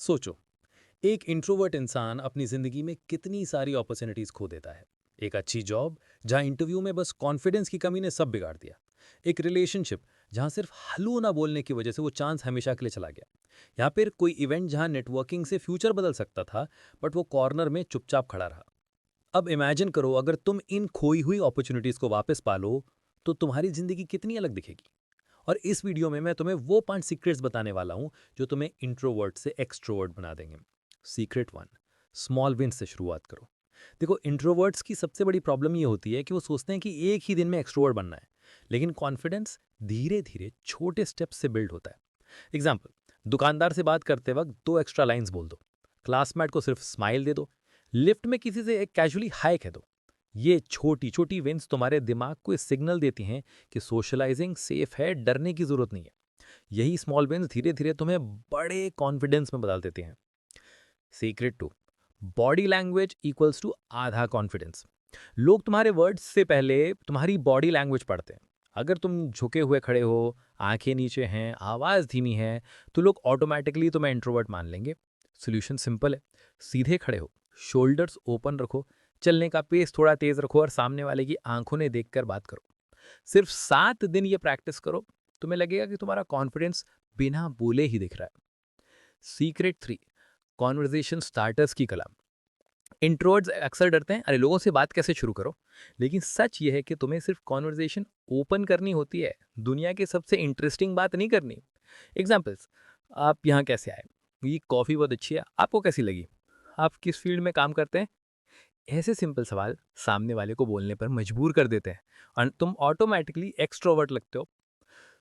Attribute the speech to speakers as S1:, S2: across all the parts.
S1: सोचो, एक इंट्रोवर्ट इंसान अपनी जिंदगी में कितनी सारी अपॉर्चुनिटीज खो देता है। एक अच्छी जॉब जहां इंटरव्यू में बस कॉन्फिडेंस की कमी ने सब बिगाड़ दिया। एक रिलेशनशिप जहां सिर्फ हलू ना बोलने की वजह से वो चांस हमेशा के लिए चला गया। या फिर कोई इवेंट जहां नेटवर्किंग से फ्यूचर बदल सकता था, बट वो कॉर्नर में चुपचाप खड़ा रहा। अब इमेजिन करो, अगर तुम इन खोई हुई अपॉर्चुनिटीज को वापस पालो, तो तुम्हारी जिंदगी कितनी अलग दिखेगी। और इस वीडियो में मैं तुम्हें वो 5 सीक्रेट्स बताने वाला हूं जो तुम्हें इंट्रोवर्ट से एक्सट्रोवर्ट बना देंगे। सीक्रेट 1, स्मॉल विन से शुरुआत करो। देखो, इंट्रोवर्ट्स की सबसे बड़ी प्रॉब्लम ये होती है कि वो सोचते हैं कि एक ही दिन में एक्सट्रोवर्ट बनना है। लेकिन कॉन्फिडेंस धीरे धीरे छोटे स्टेप्स से बिल्ड होता है। एग्जाम्पल, दुकानदार से बात करते वक्त 2 एक्स्ट्रा लाइंस बोल दो। क्लासमेट को सिर्फ स्माइल दे दो। लिफ्ट में किसी से एक कैजुअली हाय कह दो। ये छोटी छोटी विन्स तुम्हारे दिमाग को सिग्नल देती हैं कि सोशलाइजिंग सेफ है, डरने की जरूरत नहीं है। यही स्मॉल विन्स धीरे धीरे तुम्हें बड़े कॉन्फिडेंस में बदल देते हैं। Secret 2, body language equals to आधा कॉन्फिडेंस। लोग तुम्हारे वर्ड्स से पहले तुम्हारी बॉडी लैंग्वेज पढ़ते हैं। अगर तुम झुके हुए खड़े हो, आंखें नीचे हैं, आवाज़ धीमी है, तो लोग ऑटोमेटिकली तुम्हें इंट्रोवर्ट मान लेंगे। सोल्यूशन सिंपल है। सीधे खड़े हो, शोल्डर्स ओपन रखो, चलने का पेस थोड़ा तेज रखो और सामने वाले की आंखों ने देखकर बात करो। सिर्फ 7 दिन ये प्रैक्टिस करो, तुम्हें लगेगा कि तुम्हारा कॉन्फिडेंस बिना बोले ही दिख रहा है। सीक्रेट 3, कॉन्वर्जेशन स्टार्टर्स की कला। इंट्रोवर्ट्स अक्सर डरते हैं, अरे लोगों से बात कैसे शुरू करो। लेकिन सच ये है कि तुम्हें सिर्फ कॉन्वर्जेशन ओपन करनी होती है, दुनिया की सबसे इंटरेस्टिंग बात नहीं करनी। एग्जाम्पल्स, आप यहाँ कैसे आए, ये कॉफ़ी बहुत अच्छी है, आपको कैसी लगी, आप किस फील्ड में काम करते हैं। ऐसे सिंपल सवाल सामने वाले को बोलने पर मजबूर कर देते हैं और तुम ऑटोमेटिकली एक्सट्रोवर्ट लगते हो।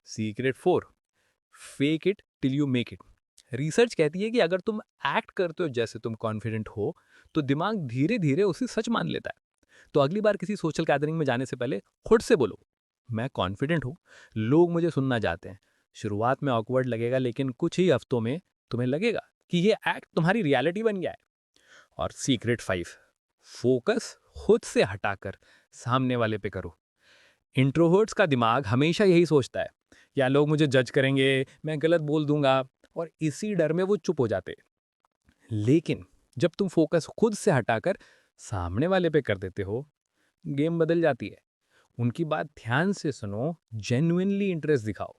S1: Secret 4, fake it till you make it. Research कहती है कि अगर तुम एक्ट करते हो जैसे तुम कॉन्फिडेंट हो, तो दिमाग धीरे धीरे उसे सच मान लेता है। तो अगली बार किसी सोशल गैदरिंग में जाने से पहले खुद से बोलो, मैं कॉन्फिडेंट हूँ, लोग मुझे सुनना चाहते हैं। शुरुआत में ऑकवर्ड लगेगा, लेकिन कुछ ही हफ्तों में तुम्हें लगेगा कि ये एक्ट तुम्हारी रियलिटी बन गया है। और सीक्रेट 5, फोकस खुद से हटाकर सामने वाले पे करो। इंट्रोवर्ट्स का दिमाग हमेशा यही सोचता है, या लोग मुझे जज करेंगे, मैं गलत बोल दूंगा, और इसी डर में वो चुप हो जाते। लेकिन जब तुम फोकस खुद से हटाकर सामने वाले पे कर देते हो, गेम बदल जाती है। उनकी बात ध्यान से सुनो, जेन्युइनली इंटरेस्ट दिखाओ।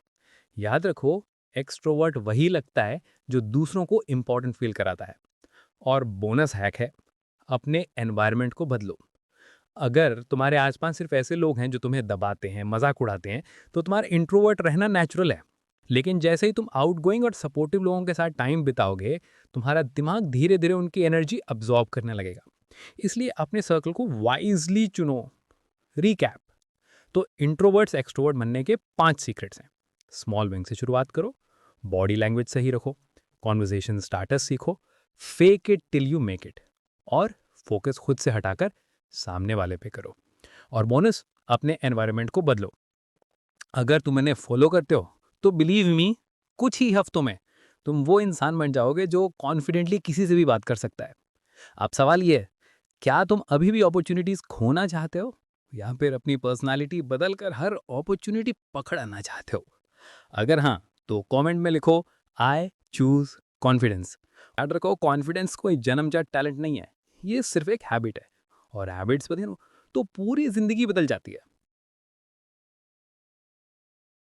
S1: याद रखो, एक्सट्रोवर्ट वही लगता है जो दूसरों को इंपॉर्टेंट फील कराता है। और बोनस हैक है, अपने एनवायरनमेंट को बदलो। अगर तुम्हारे आसपास सिर्फ ऐसे लोग हैं जो तुम्हें दबाते हैं, मजाक उड़ाते हैं, तो तुम्हारा इंट्रोवर्ट रहना नेचुरल है। लेकिन जैसे ही तुम आउटगोइंग और सपोर्टिव लोगों के साथ टाइम बिताओगे, तुम्हारा दिमाग धीरे धीरे उनकी एनर्जी अब्जॉर्ब करने लगेगा। इसलिए अपने सर्कल को वाइजली चुनो। रिकैप, तो इंट्रोवर्ट्स एक्सट्रोवर्ट बनने के 5 सीक्रेट्स हैं। स्मॉल विंग से शुरुआत करो, बॉडी लैंग्वेज सही रखो, कॉन्वर्जेशन स्टार्टर्स सीखो, fake it till you make it, और फोकस खुद से हटाकर सामने वाले पे करो। और बोनस, अपने एनवायरनमेंट को बदलो। अगर तुम इन्हें फॉलो करते हो, तो बिलीव मी, कुछ ही हफ्तों में तुम वो इंसान बन जाओगे जो कॉन्फिडेंटली किसी से भी बात कर सकता है। अब सवाल ये है, क्या तुम अभी भी अपॉर्चुनिटीज खोना चाहते हो, या फिर अपनी पर्सनालिटी बदलकर हर अपॉर्चुनिटी पकड़ना चाहते हो? अगर हाँ, तो कमेंट में लिखो, आई चूज कॉन्फिडेंस। याद रखो, कॉन्फिडेंस कोई जन्मजात टैलेंट नहीं है, ये सिर्फ एक हैबिट है। और हैबिट्स बदलो तो पूरी जिंदगी बदल जाती है।